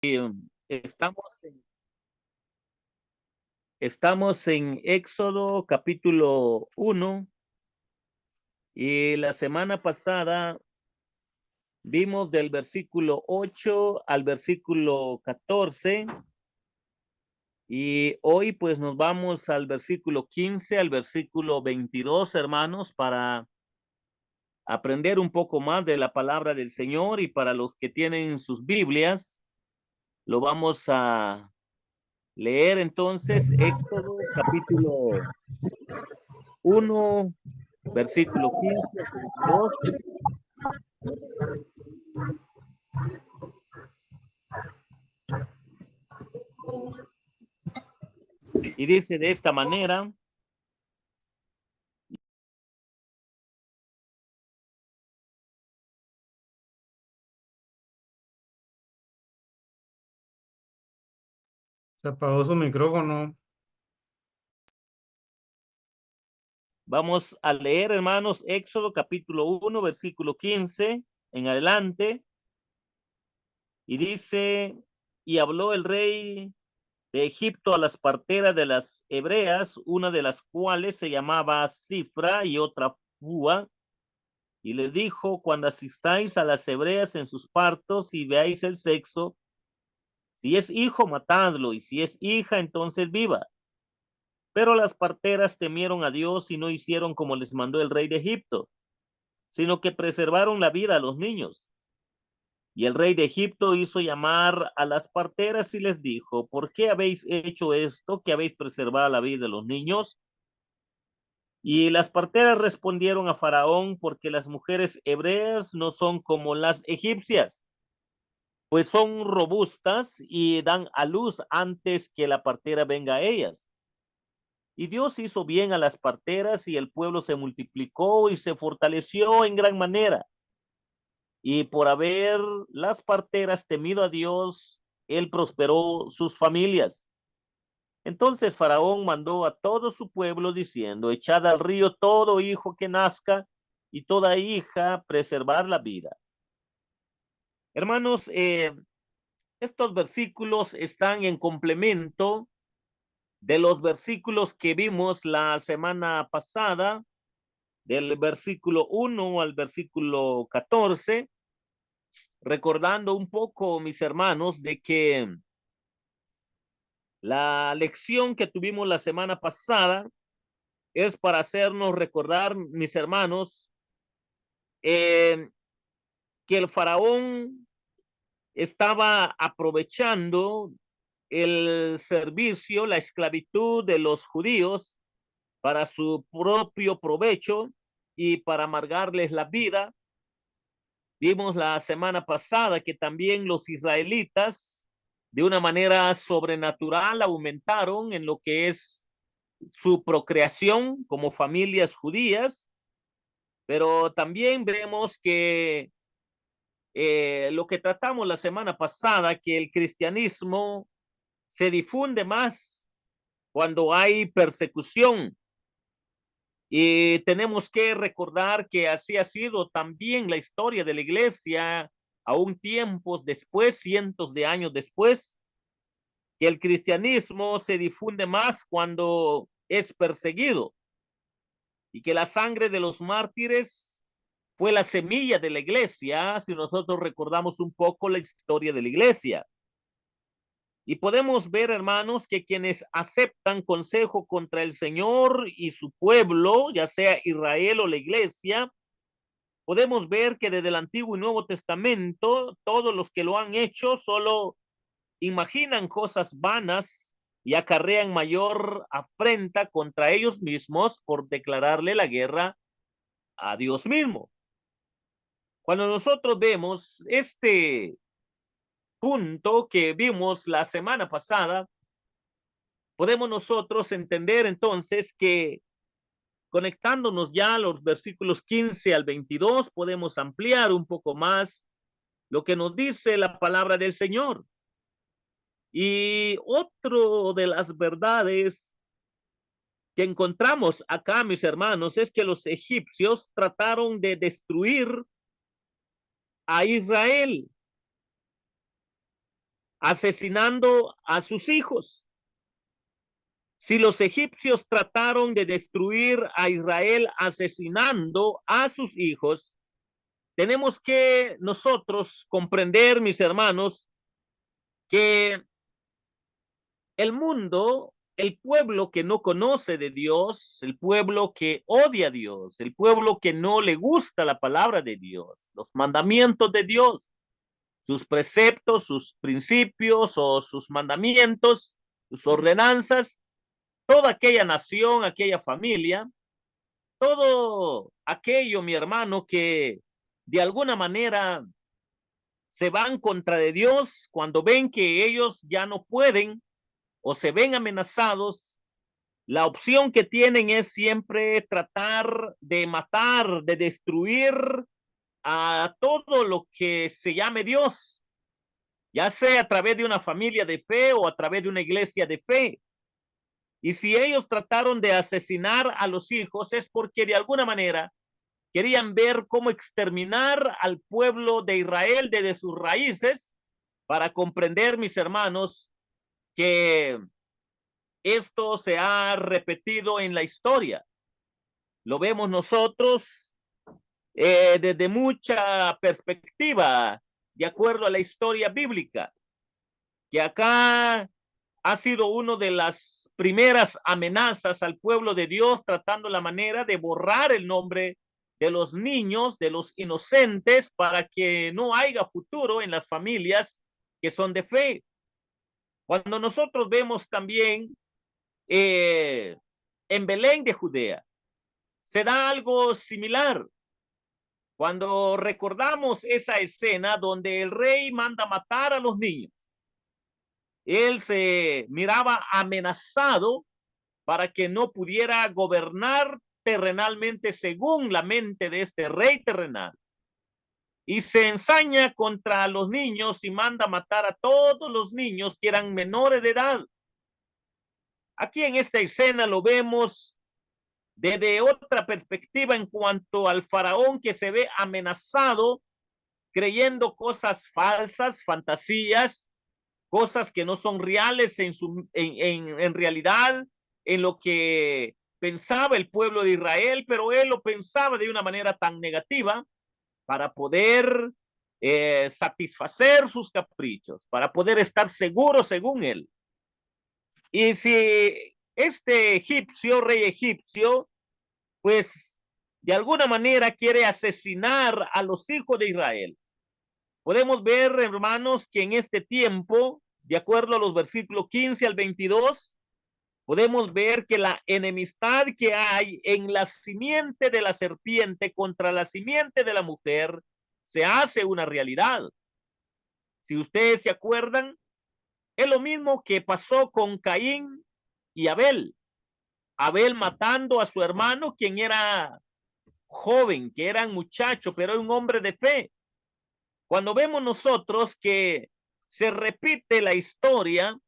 Estamos estamos en Éxodo capítulo 1 y la semana pasada vimos del versículo 8 al versículo 14 y hoy pues nos vamos al versículo 15 al versículo 22, hermanos, para aprender un poco más de la palabra del Señor. Y para los que tienen sus Biblias, lo vamos a leer entonces. Éxodo capítulo 1, versículo 15 al 22. Y dice de esta manera: Se apagó su micrófono. vamos a leer, hermanos, Éxodo capítulo 1, versículo 15 en adelante. Y dice: y habló el rey de Egipto a las parteras de las hebreas, una de las cuales se llamaba Cifra y otra Fua, y les dijo: cuando asistáis a las hebreas en sus partos y veáis el sexo, si es hijo, matadlo, y si es hija, entonces viva. Pero las parteras temieron a Dios y no hicieron como les mandó el rey de Egipto, sino que preservaron la vida a los niños. Y el rey de Egipto hizo llamar a las parteras y les dijo: ¿por qué habéis hecho esto, que habéis preservado la vida de los niños? Y las parteras respondieron a Faraón: porque las mujeres hebreas no son como las egipcias, pues son robustas y dan a luz antes que la partera venga a ellas. Y Dios hizo bien a las parteras, y el pueblo se multiplicó y se fortaleció en gran manera. Y por haber las parteras temido a Dios, él prosperó sus familias. Entonces Faraón mandó a todo su pueblo diciendo: echad al río todo hijo que nazca, y toda hija preservar la vida. Hermanos, estos versículos están en complemento de los versículos que vimos la semana pasada, del versículo 1 al versículo 14, recordando un poco, mis hermanos, de que la lección que tuvimos la semana pasada es para hacernos recordar, mis hermanos, eh, que el faraón estaba aprovechando el servicio, la esclavitud de los judíos para su propio provecho y para amargarles la vida. Vimos la semana pasada que también los israelitas de una manera sobrenatural aumentaron en lo que es su procreación como familias judías, pero también vemos que lo que tratamos la semana pasada, que el cristianismo se difunde más cuando hay persecución. Y tenemos que recordar que así ha sido también la historia de la iglesia, aún tiempos después, cientos de años después, que el cristianismo se difunde más cuando es perseguido, y que la sangre de los mártires fue la semilla de la iglesia, si nosotros recordamos un poco la historia de la iglesia. Y podemos ver, hermanos, que quienes aceptan consejo contra el Señor y su pueblo, ya sea Israel o la iglesia, podemos ver que desde el Antiguo y Nuevo Testamento, todos los que lo han hecho solo imaginan cosas vanas y acarrean mayor afrenta contra ellos mismos por declararle la guerra a Dios mismo. Cuando nosotros vemos este punto que vimos la semana pasada, podemos nosotros entender entonces que, conectándonos ya a los versículos 15 al 22, podemos ampliar un poco más lo que nos dice la palabra del Señor. Y otro de las verdades que encontramos acá, mis hermanos, es que los egipcios trataron de destruir a Israel. asesinando a sus hijos. Si los egipcios trataron de destruir a Israel asesinando a sus hijos, tenemos que nosotros comprender, mis hermanos, que el mundo, el pueblo que no conoce de Dios, el pueblo que odia a Dios, el pueblo que no le gusta la palabra de Dios, los mandamientos de Dios, sus preceptos, sus principios o sus mandamientos, sus ordenanzas, toda aquella nación, aquella familia, todo aquello, mi hermano, que de alguna manera se van contra de Dios cuando ven que ellos ya no pueden o se ven amenazados, la opción que tienen es siempre tratar de matar, de destruir a todo lo que se llame Dios, ya sea a través de una familia de fe o a través de una iglesia de fe. Y si ellos trataron de asesinar a los hijos es porque de alguna manera querían ver cómo exterminar al pueblo de Israel desde sus raíces, para comprender, mis hermanos, que esto se ha repetido en la historia. Lo vemos nosotros desde mucha perspectiva, de acuerdo a la historia bíblica, que acá ha sido una de las primeras amenazas al pueblo de Dios, tratando la manera de borrar el nombre de los niños, de los inocentes, para que no haya futuro en las familias que son de fe. Cuando nosotros vemos también en Belén de Judea, se da algo similar. Cuando recordamos esa escena donde el rey manda matar a los niños, él se miraba amenazado para que no pudiera gobernar terrenalmente según la mente de este rey terrenal. Y se ensaña contra los niños y manda matar a todos los niños que eran menores de edad. Aquí en esta escena lo vemos desde otra perspectiva en cuanto al faraón, que se ve amenazado creyendo cosas falsas, fantasías, cosas que no son reales en realidad, en lo que pensaba el pueblo de Israel, pero él lo pensaba de una manera tan negativa para poder satisfacer sus caprichos, para poder estar seguro según él. Y si este egipcio, rey egipcio, pues de alguna manera quiere asesinar a los hijos de Israel, podemos ver, hermanos, que en este tiempo, de acuerdo a los versículos 15 al 22, podemos ver que la enemistad que hay en la simiente de la serpiente contra la simiente de la mujer se hace una realidad. Si ustedes se acuerdan, es lo mismo que pasó con Caín y Abel. Abel matando a su hermano, quien era joven, que era un muchacho, pero era un hombre de fe. Cuando vemos nosotros que se repite la historia,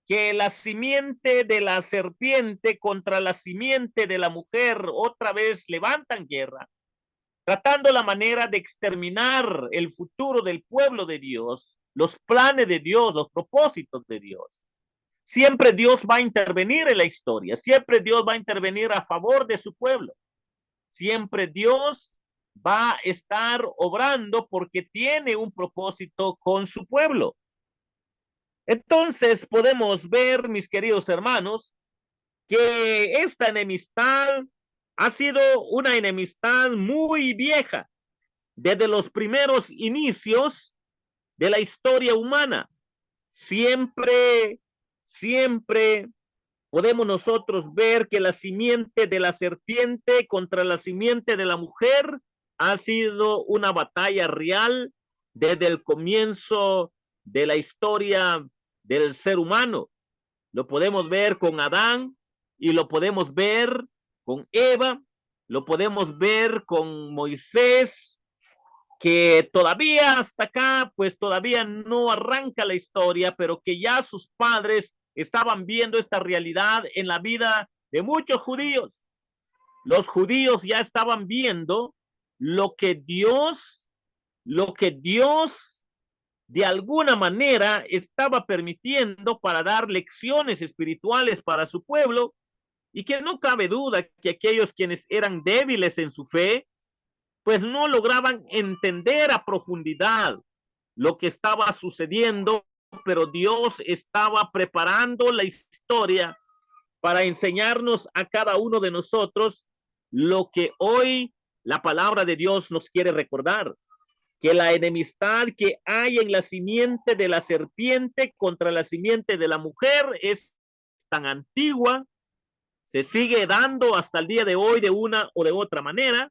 que la simiente de la serpiente contra la simiente de la mujer otra vez levantan guerra, tratando la manera de exterminar el futuro del pueblo de Dios, los planes de Dios, los propósitos de Dios. Siempre Dios va a intervenir en la historia, siempre Dios va a intervenir a favor de su pueblo, siempre Dios va a estar obrando porque tiene un propósito con su pueblo. Entonces podemos ver, mis queridos hermanos, que esta enemistad ha sido una enemistad muy vieja, desde los primeros inicios de la historia humana. Siempre, siempre podemos nosotros ver que la simiente de la serpiente contra la simiente de la mujer ha sido una batalla real desde el comienzo de la historia del ser humano. Lo podemos ver con Adán y lo podemos ver con Eva, lo podemos ver con Moisés, que todavía hasta acá, pues todavía no arranca la historia, pero que ya sus padres estaban viendo esta realidad en la vida de muchos judíos. Los judíos ya estaban viendo lo que Dios de alguna manera estaba permitiendo para dar lecciones espirituales para su pueblo, y que no cabe duda que aquellos quienes eran débiles en su fe, pues no lograban entender a profundidad lo que estaba sucediendo, pero Dios estaba preparando la historia para enseñarnos a cada uno de nosotros lo que hoy la palabra de Dios nos quiere recordar, que la enemistad que hay en la simiente de la serpiente contra la simiente de la mujer es tan antigua, se sigue dando hasta el día de hoy de una o de otra manera,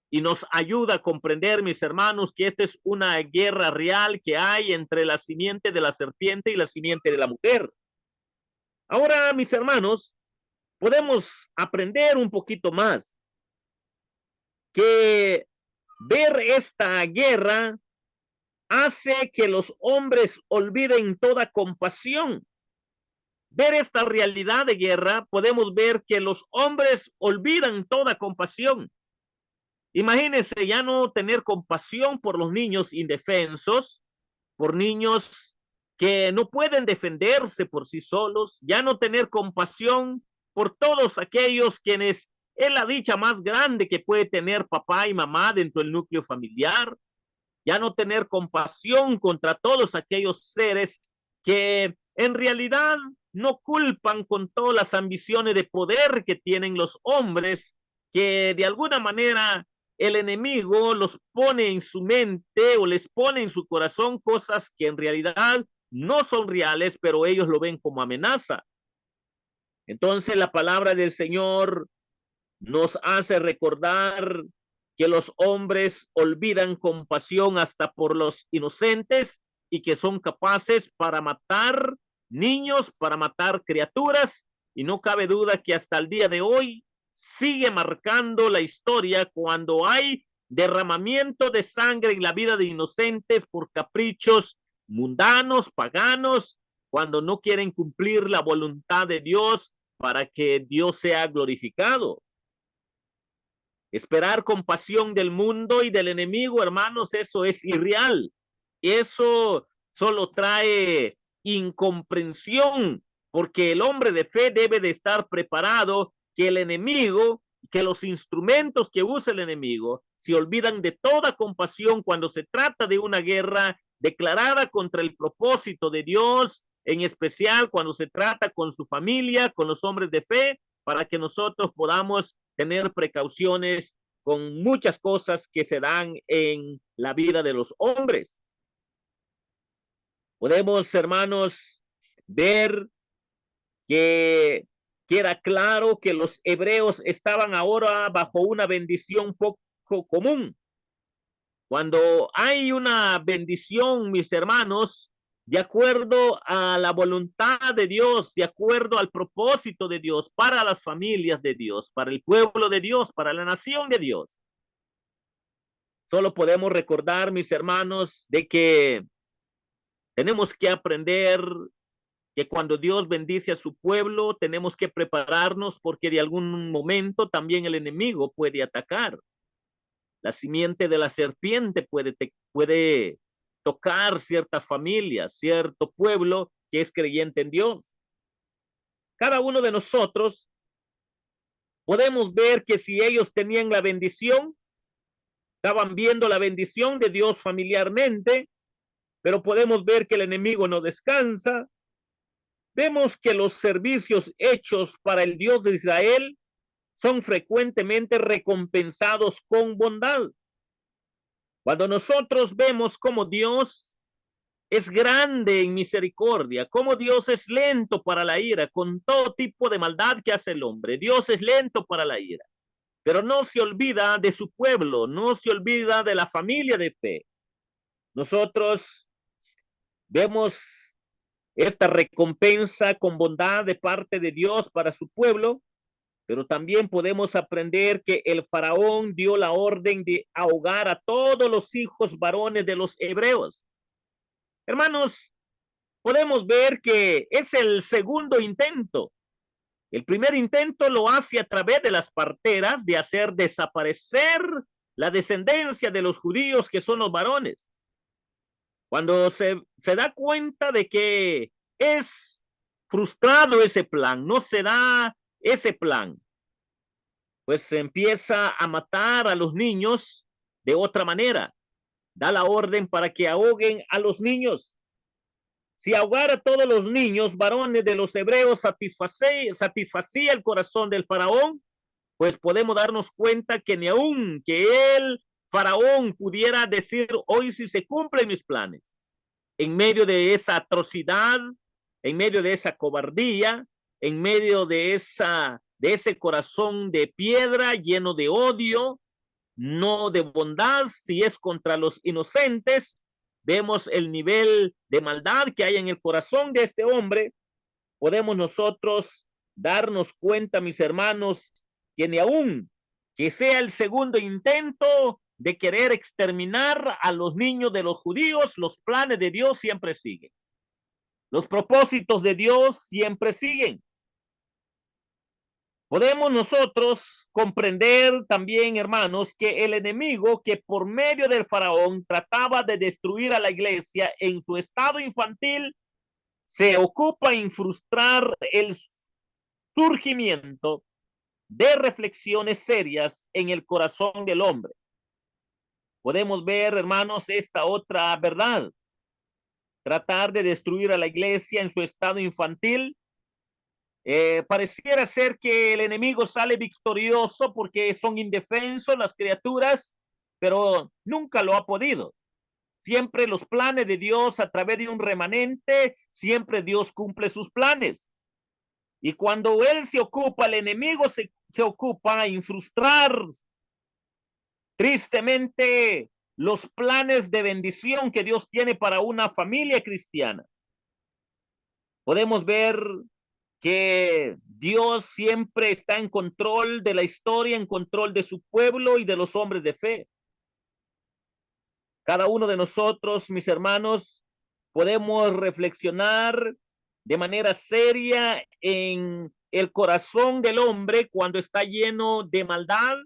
y nos ayuda a comprender, mis hermanos, que esta es una guerra real que hay entre la simiente de la serpiente y la simiente de la mujer. Ahora, mis hermanos, podemos aprender un poquito más, que ver esta guerra hace que los hombres olviden toda compasión. Ver esta realidad de guerra, podemos ver que los hombres olvidan toda compasión. Imagínense ya no tener compasión por los niños indefensos, por niños que no pueden defenderse por sí solos, ya no tener compasión por todos aquellos quienes es la dicha más grande que puede tener papá y mamá dentro del núcleo familiar, ya no tener compasión contra todos aquellos seres que en realidad no culpan con todas las ambiciones de poder que tienen los hombres, que de alguna manera el enemigo los pone en su mente o les pone en su corazón cosas que en realidad no son reales, pero ellos lo ven como amenaza. Entonces la palabra del Señor nos hace recordar que los hombres olvidan compasión hasta por los inocentes y que son capaces para matar niños, para matar criaturas, y no cabe duda que hasta el día de hoy sigue marcando la historia cuando hay derramamiento de sangre en la vida de inocentes por caprichos mundanos, paganos, cuando no quieren cumplir la voluntad de Dios para que Dios sea glorificado. Esperar compasión del mundo y del enemigo, hermanos, eso es irreal. Eso solo trae incomprensión, porque el hombre de fe debe de estar preparado que el enemigo, que los instrumentos que usa el enemigo, se olvidan de toda compasión cuando se trata de una guerra declarada contra el propósito de Dios, en especial cuando se trata con su familia, con los hombres de fe, para que nosotros podamos tener precauciones con muchas cosas que se dan en la vida de los hombres. Podemos, hermanos, ver que queda claro que los hebreos estaban ahora bajo una bendición poco común. Cuando hay una bendición, mis hermanos, de acuerdo a la voluntad de Dios, de acuerdo al propósito de Dios, para las familias de Dios, para el pueblo de Dios, para la nación de Dios. Solo podemos recordar, mis hermanos, de que tenemos que aprender que cuando Dios bendice a su pueblo, tenemos que prepararnos porque de algún momento también el enemigo puede atacar. La simiente de la serpiente puede tocar ciertas familias, cierto pueblo que es creyente en Dios. Cada uno de nosotros podemos ver que si ellos tenían la bendición, estaban viendo la bendición de Dios familiarmente, pero podemos ver que el enemigo no descansa. Vemos que los servicios hechos para el Dios de Israel son frecuentemente recompensados con bondad. Cuando nosotros vemos cómo Dios es grande en misericordia, cómo Dios es lento para la ira, con todo tipo de maldad que hace el hombre, Dios es lento para la ira, pero no se olvida de su pueblo, no se olvida de la familia de fe. Nosotros vemos esta recompensa con bondad de parte de Dios para su pueblo, pero también podemos aprender que el faraón dio la orden de ahogar a todos los hijos varones de los hebreos. Hermanos, podemos ver que es el segundo intento. El primer intento lo hace a través de las parteras de hacer desaparecer la descendencia de los judíos que son los varones. Cuando se da cuenta de que es frustrado ese plan, no se da ese plan, pues se empieza a matar a los niños de otra manera. Da la orden para que ahoguen a los niños. Si ahogara a todos los niños varones de los hebreos satisfacía el corazón del faraón, pues podemos darnos cuenta que ni aun que el faraón pudiera decir, hoy sí se cumplen mis planes. En medio de esa atrocidad, en medio de esa cobardía, en medio de ese corazón de piedra lleno de odio, no de bondad, si es contra los inocentes, vemos el nivel de maldad que hay en el corazón de este hombre. Podemos nosotros darnos cuenta, mis hermanos, que ni aún que sea el segundo intento de querer exterminar a los niños de los judíos, los planes de Dios siempre siguen. Los propósitos de Dios siempre siguen. Podemos nosotros comprender también, hermanos, que el enemigo que por medio del faraón trataba de destruir a la iglesia en su estado infantil, se ocupa en frustrar el surgimiento de reflexiones serias en el corazón del hombre. Podemos ver, hermanos, esta otra verdad. Tratar de destruir a la iglesia en su estado infantil. Pareciera ser que el enemigo sale victorioso porque son indefensos las criaturas, pero nunca lo ha podido. Siempre los planes de Dios a través de un remanente, siempre Dios cumple sus planes. Y cuando él se ocupa, el enemigo se ocupa en frustrar tristemente los planes de bendición que Dios tiene para una familia cristiana. Podemos ver que Dios siempre está en control de la historia, en control de su pueblo y de los hombres de fe. Cada uno de nosotros, mis hermanos, podemos reflexionar de manera seria en el corazón del hombre cuando está lleno de maldad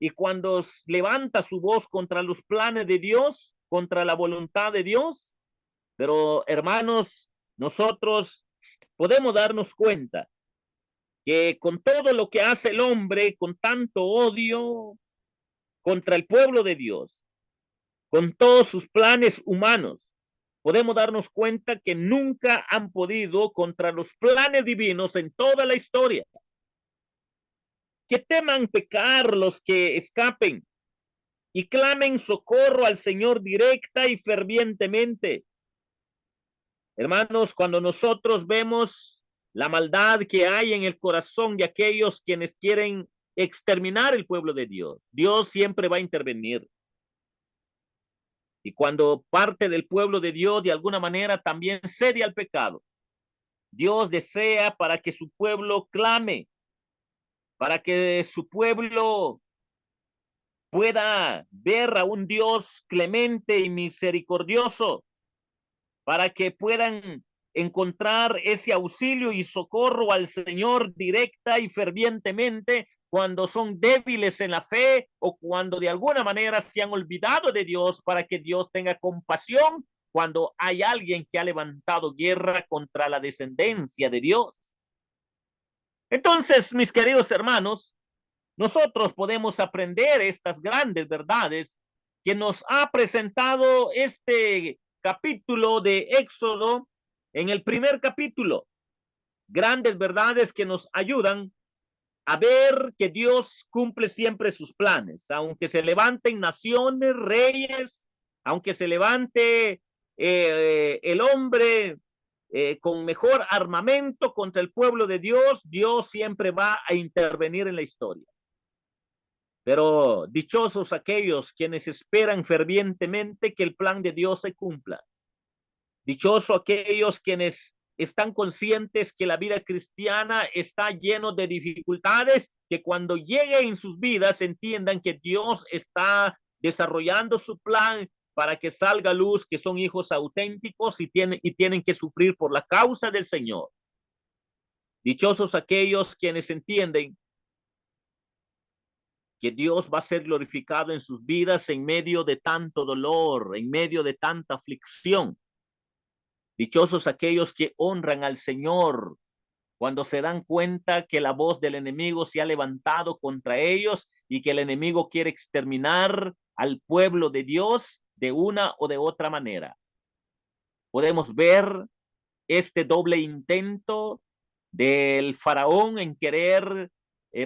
y cuando levanta su voz contra los planes de Dios, contra la voluntad de Dios. Pero, hermanos, nosotros podemos darnos cuenta que con todo lo que hace el hombre, con tanto odio contra el pueblo de Dios, con todos sus planes humanos, podemos darnos cuenta que nunca han podido contra los planes divinos en toda la historia. Que teman pecar los que escapen y clamen socorro al Señor directa y fervientemente. Hermanos, cuando nosotros vemos la maldad que hay en el corazón de aquellos quienes quieren exterminar el pueblo de Dios, Dios siempre va a intervenir. Y cuando parte del pueblo de Dios de alguna manera también cede al pecado, Dios desea para que su pueblo clame, para que su pueblo pueda ver a un Dios clemente y misericordioso, para que puedan encontrar ese auxilio y socorro al Señor directa y fervientemente cuando son débiles en la fe o cuando de alguna manera se han olvidado de Dios, para que Dios tenga compasión cuando hay alguien que ha levantado guerra contra la descendencia de Dios. Entonces, mis queridos hermanos, nosotros podemos aprender estas grandes verdades que nos ha presentado este capítulo de Éxodo en el primer capítulo. Grandes verdades que nos ayudan a ver que Dios cumple siempre sus planes, aunque se levanten naciones, reyes, aunque se levante el hombre con mejor armamento contra el pueblo de Dios, Dios siempre va a intervenir en la historia. Pero dichosos aquellos quienes esperan fervientemente que el plan de Dios se cumpla. Dichosos aquellos quienes están conscientes que la vida cristiana está lleno de dificultades, que cuando llegue en sus vidas entiendan que Dios está desarrollando su plan para que salga a luz que son hijos auténticos y tienen que sufrir por la causa del Señor. Dichosos aquellos quienes entienden que Dios va a ser glorificado en sus vidas en medio de tanto dolor, en medio de tanta aflicción. Dichosos aquellos que honran al Señor cuando se dan cuenta que la voz del enemigo se ha levantado contra ellos y que el enemigo quiere exterminar al pueblo de Dios de una o de otra manera. Podemos ver este doble intento del faraón en querer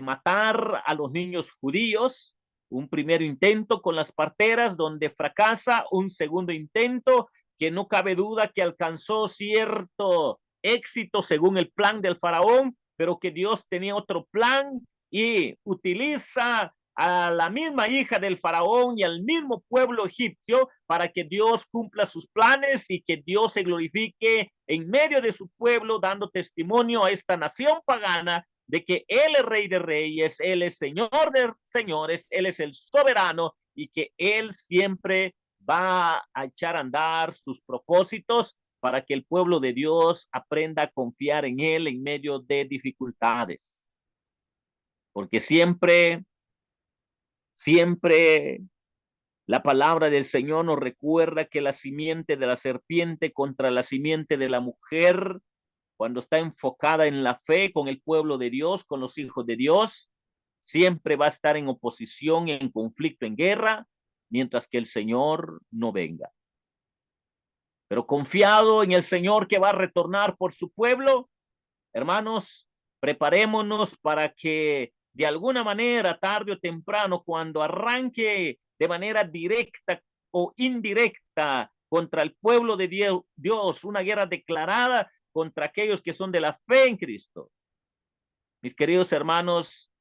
matar a los niños judíos. Un primer intento con las parteras donde fracasa, un segundo intento que no cabe duda que alcanzó cierto éxito según el plan del faraón, pero que Dios tenía otro plan y utiliza a la misma hija del faraón y al mismo pueblo egipcio para que Dios cumpla sus planes y que Dios se glorifique en medio de su pueblo, dando testimonio a esta nación pagana de que Él es Rey de Reyes, Él es Señor de Señores, Él es el soberano y que Él siempre va a echar a andar sus propósitos para que el pueblo de Dios aprenda a confiar en Él en medio de dificultades. Porque siempre la palabra del Señor nos recuerda que la simiente de la serpiente contra la simiente de la mujer, cuando está enfocada en la fe con el pueblo de Dios, con los hijos de Dios, siempre va a estar en oposición, en conflicto, en guerra, mientras que el Señor no venga. Pero confiado en el Señor que va a retornar por su pueblo, hermanos, preparémonos para que de alguna manera, tarde o temprano, cuando arranque de manera directa o indirecta contra el pueblo de Dios, una guerra declarada contra aquellos que son de la fe en Cristo. Mis queridos hermanos,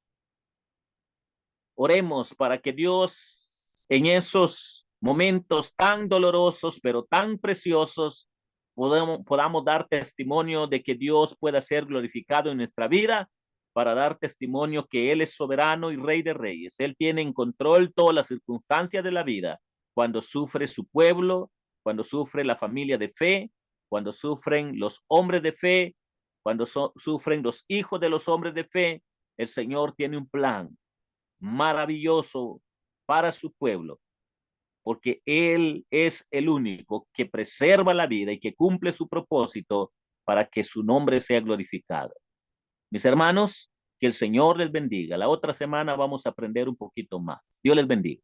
oremos para que Dios en esos momentos tan dolorosos, pero tan preciosos, podamos dar testimonio de que Dios pueda ser glorificado en nuestra vida, para dar testimonio que Él es soberano y Rey de Reyes. Él tiene en control todas las circunstancias de la vida. Cuando sufre su pueblo, cuando sufre la familia de fe, cuando sufren los hombres de fe, cuando sufren los hijos de los hombres de fe, el Señor tiene un plan maravilloso para su pueblo, porque Él es el único que preserva la vida y que cumple su propósito para que su nombre sea glorificado. Mis hermanos, que el Señor les bendiga. La otra semana vamos a aprender un poquito más. Dios les bendiga.